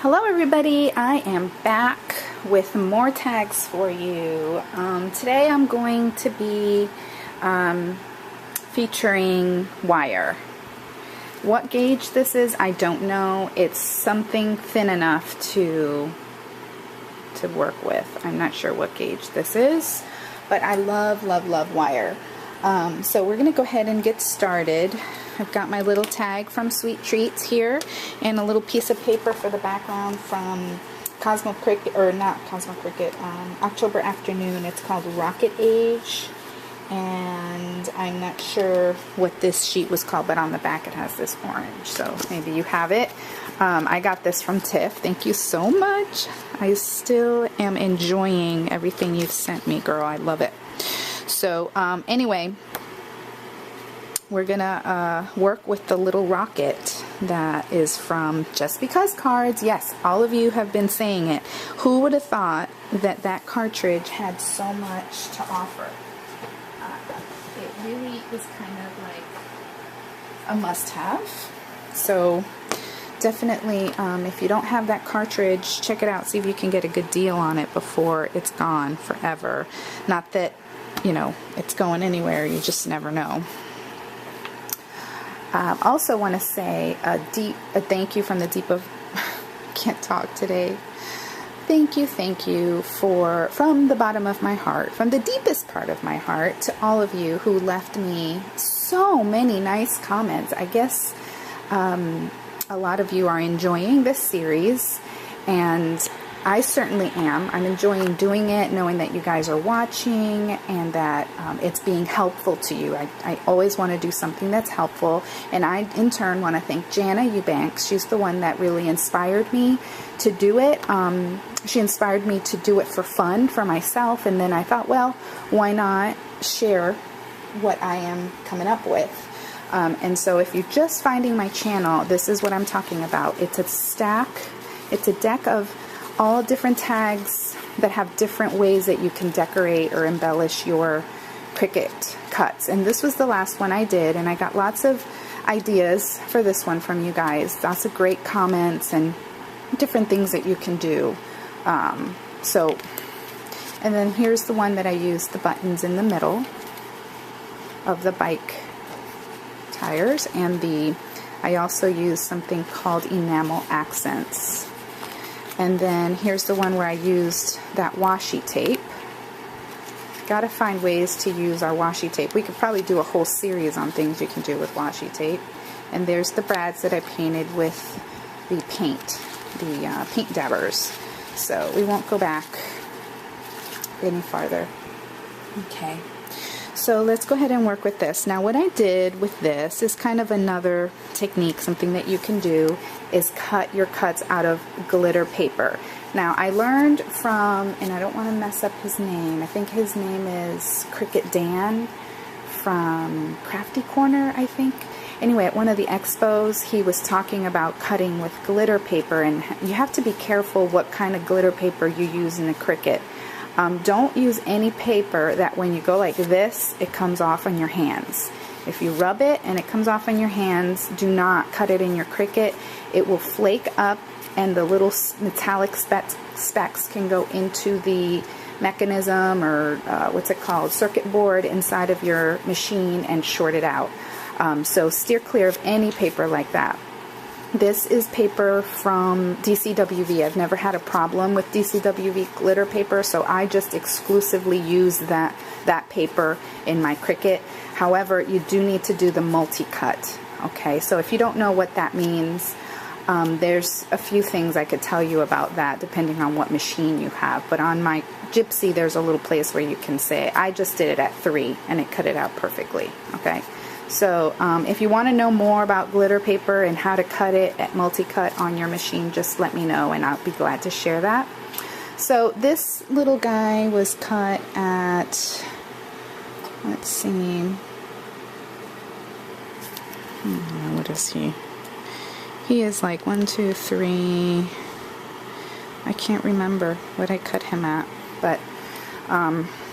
Hello everybody, I am back with more tags for you. Today I'm going to be featuring wire. What gauge this is, I don't know. It's something thin enough to work with. I'm not sure what gauge this is, but I love wire. So we're going to go ahead and get started. I've got my little tag from Sweet Treats here and a little piece of paper for the background from Cosmo Cricut, or not Cosmo Cricut, October Afternoon. It's called Rocket Age, and I'm not sure what this sheet was called, but on the back it has this orange, so maybe you have it. I got this from Tiff. Thank you so much. I still am enjoying everything you've sent me, girl. I love it. So anyway, we're gonna work with the little rocket that is from Just Because Cards. Yes, all of you have been saying it. Who would have thought that that cartridge had so much to offer? It really is kind of like a must-have. So definitely, if you don't have that cartridge, check it out. See if you can get a good deal on it before it's gone forever. Not that, you know, it's going anywhere. You just never know. Also want to say a thank you from the deep of can't talk today. Thank you from the bottom of my heart, from the deepest part of my heart, to all of you who left me so many nice comments. I guess a lot of you are enjoying this series, and I certainly am. I'm enjoying doing it, knowing that you guys are watching and that it's being helpful to you. I always want to do something that's helpful, and I in turn want to thank Jana Eubanks. She's the one that really inspired me to do it. She inspired me to do it for fun, for myself, and then I thought, well, why not share what I am coming up with? And so if you're just finding my channel, this is what I'm talking about. It's a deck of all different tags that have different ways that you can decorate or embellish your Cricut cuts. And this was the last one I did, and I got lots of ideas for this one from you guys. Lots of great comments and different things that you can do. And then here's the one that I used the buttons in the middle of the bike tires, and I also used something called enamel accents. And then here's the one where I used that washi tape. Got to find ways to use our washi tape. We could probably do a whole series on things you can do with washi tape. And there's the brads that I painted with the paint dabbers. So we won't go back any farther. Okay. So let's go ahead and work with this. Now what I did with this is kind of another technique, something that you can do is cut your cuts out of glitter paper. Now I learned from, and I don't want to mess up his name, I think his name is Cricut Dan from Crafty Corner, I think. Anyway, at one of the expos, he was talking about cutting with glitter paper, and you have to be careful what kind of glitter paper you use in a Cricut. Don't use any paper that when you go like this, it comes off on your hands. If you rub it and it comes off on your hands, do not cut it in your Cricut. It will flake up, and the little metallic specks can go into the mechanism, or what's it called, circuit board inside of your machine, and short it out. So steer clear of any paper like that. This is paper from DCWV. I've never had a problem with DCWV glitter paper, so I just exclusively use that paper in my Cricut. However, you do need to do the multi-cut. Okay, so if you don't know what that means, there's a few things I could tell you about that depending on what machine you have. But on my Gypsy, there's a little place where you can say, I just did it at 3 and it cut it out perfectly. Okay. So if you want to know more about glitter paper and how to cut it at multi-cut on your machine, just let me know and I'll be glad to share that. So this little guy was cut at, let's see, what is he? He is like 1, 2, 3, I can't remember what I cut him at, but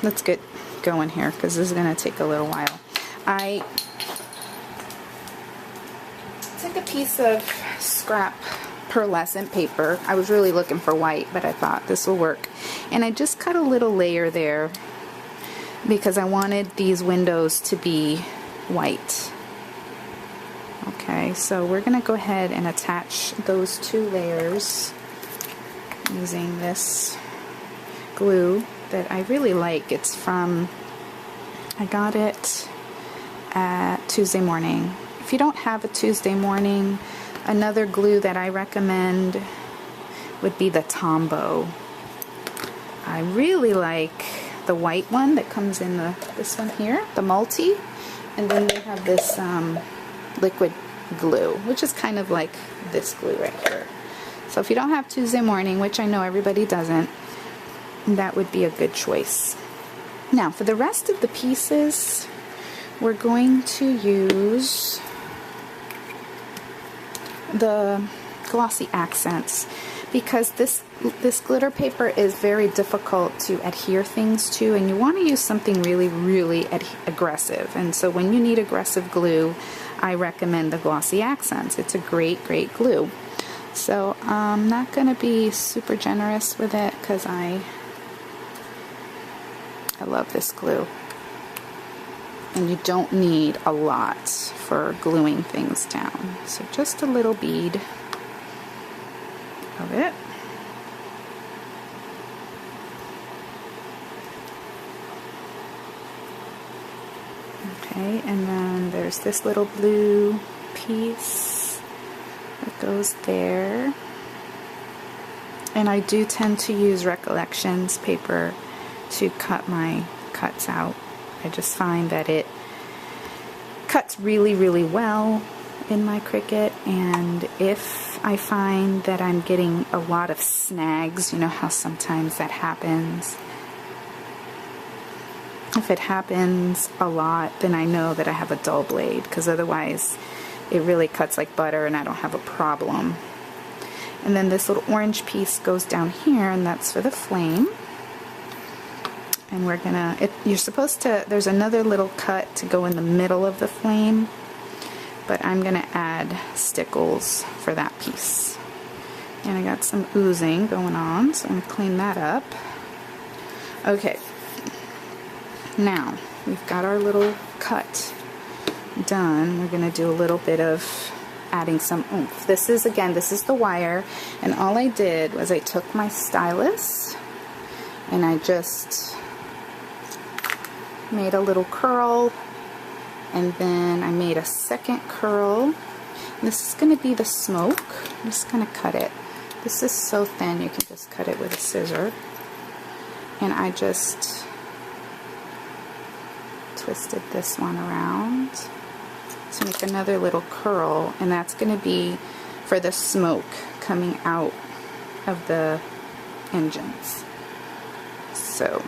let's get going here because this is going to take a little while. I took a piece of scrap pearlescent paper. I was really looking for white, but I thought this will work. And I just cut a little layer there because I wanted these windows to be white. Okay, so we're going to go ahead and attach those 2 layers using this glue that I really like. It's from, I got it at Tuesday Morning. If you don't have a Tuesday Morning, another glue that I recommend would be the Tombow. I really like the white one that comes in this one here, the multi, and then they have this liquid glue, which is kind of like this glue right here. So if you don't have Tuesday Morning, which I know everybody doesn't, that would be a good choice. Now for the rest of the pieces, we're going to use the glossy accents because this glitter paper is very difficult to adhere things to, and you want to use something really aggressive. And so when you need aggressive glue, I recommend the glossy accents. It's a great glue. So I'm not going to be super generous with it because I love this glue. And you don't need a lot for gluing things down. So just a little bead of it. Okay, and then there's this little blue piece that goes there. And I do tend to use Recollections paper to cut my cuts out. I just find that it cuts really well in my Cricut, and if I find that I'm getting a lot of snags, you know how sometimes that happens. If it happens a lot, then I know that I have a dull blade, because otherwise it really cuts like butter and I don't have a problem. And then this little orange piece goes down here, and that's for the flame. And we're gonna, you're supposed to, there's another little cut to go in the middle of the flame, but I'm gonna add stickles for that piece. And I got some oozing going on, so I'm gonna clean that up. Okay, now we've got our little cut done. We're gonna do a little bit of adding some oomph. This is, again, this is the wire, and all I did was I took my stylus and I just made a little curl, and then I made a second curl. This is going to be the smoke. I'm just going to cut it. This is so thin you can just cut it with a scissor. And I just twisted this one around to make another little curl, and that's going to be for the smoke coming out of the engines. So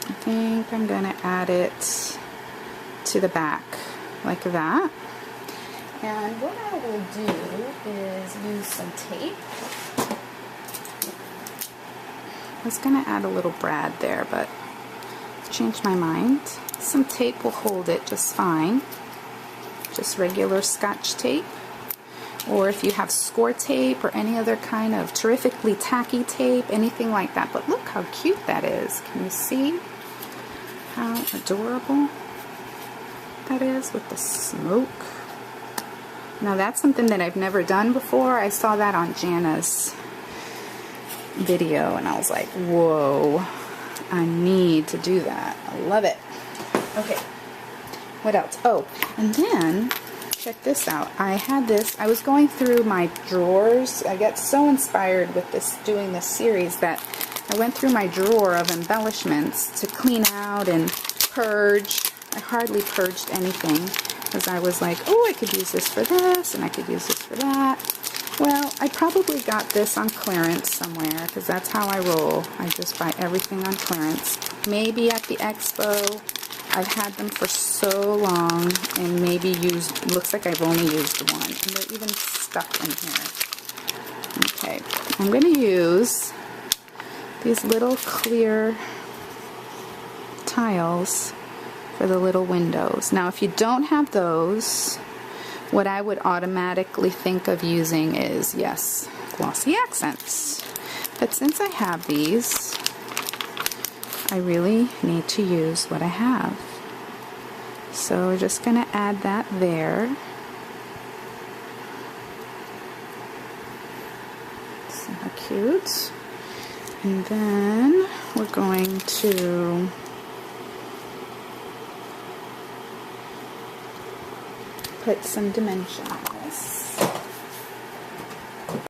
I think I'm going to add it to the back like that. And what I will do is use some tape. I was going to add a little brad there, but I've changed my mind. Some tape will hold it just fine. Just regular Scotch tape. Or if you have score tape or any other kind of terrifically tacky tape, anything like that. But look how cute that is. Can you see how adorable that is with the smoke? Now that's something that I've never done before. I saw that on Jana's video and I was like, whoa, I need to do that. I love it. Okay, what else? Oh, and then check this out. I had this, I was going through my drawers. I got so inspired with this, doing this series, that I went through my drawer of embellishments to clean out and purge. I hardly purged anything because I was like, oh, I could use this for this and I could use this for that. Well, I probably got this on clearance somewhere because that's how I roll. I just buy everything on clearance. Maybe at the expo. I've had them for so long and maybe used, looks like I've only used one, and they're even stuck in here. Okay, I'm going to use these little clear tiles for the little windows. Now if you don't have those, what I would automatically think of using is, yes, glossy accents. But since I have these, I really need to use what I have. So we're just going to add that there. So cute. And then we're going to put some dimension on this.